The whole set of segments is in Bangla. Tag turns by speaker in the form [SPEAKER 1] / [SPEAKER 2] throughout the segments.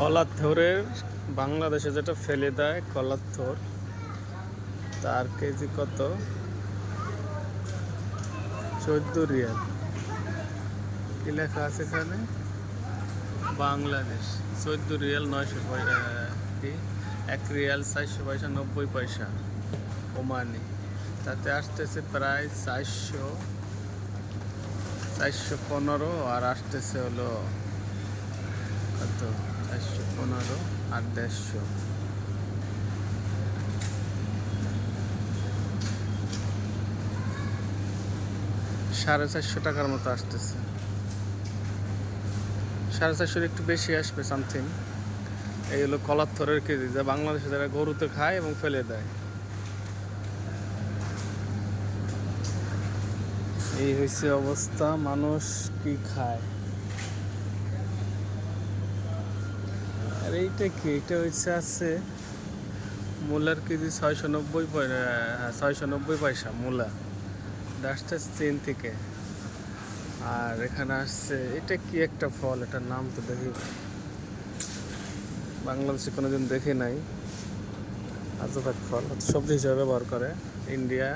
[SPEAKER 1] কলার থোরের বাংলাদেশে যেটা ফেলে দেয় কলার থোর, তার কেজি কত? 14 রিয়াল। কি লেখা আছে এখানে? বাংলাদেশ 14 রিয়াল 900 কি 1 রিয়াল 400 পয়সা 90 পয়সা ওমানি। তাতে আসতেছে প্রায় 415 আর আসতেছে হলো কত? 415 আর 150। $450 মতো আসতেছে। 450 একটু বেশি আসবে সামথিং। এই হলো কলার থরের কেজি, যা বাংলাদেশে যারা গরুতে খায় এবং ফেলে দেয়। এই হয়েছে অবস্থা, মানুষ কি খায়। আর এইটা কি? এটা হচ্ছে আছে মূলার কেজি 690 পয়সা মূলা। আসছে চীন থেকে। আর এখানে আসছে এটা কি একটা ফল, এটার নাম তো দেখি বাংলাদেশে কোনোদিন দেখি নাই। আজব এক ফল, সবজি হিসাবে ব্যবহার করে ইন্ডিয়া।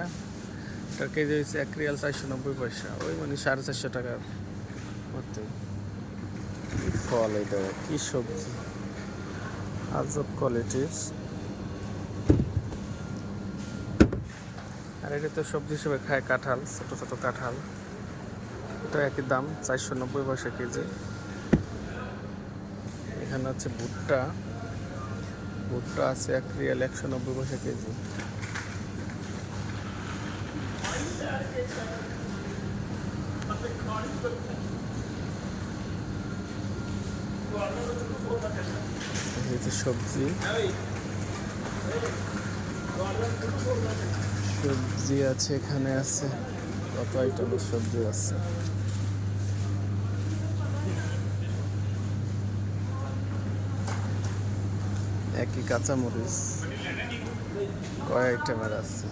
[SPEAKER 1] এটার কেজি হচ্ছে 1 রিয়াল 490 পয়সা, ওই মানে $450 মতো। কি ফল এটা, কি সবজি, আজব কোয়ালিটির। আর এটা তো সবজি হিসেবে খায় কাঁঠাল, ছোটো ছোটো কাঁঠাল। এটা একই দাম, 490 পয়সা কেজি। এখানে আছে ভুট্টা, ভুট্টা আছে 1 রিয়াল 190 পয়সা কেজি। এই যে সবজি, সবজি আছে এখানে, আছে কত আইটেমের সবজি আছে। একই কাঁচামরিচ কয় আইটেমের আছে।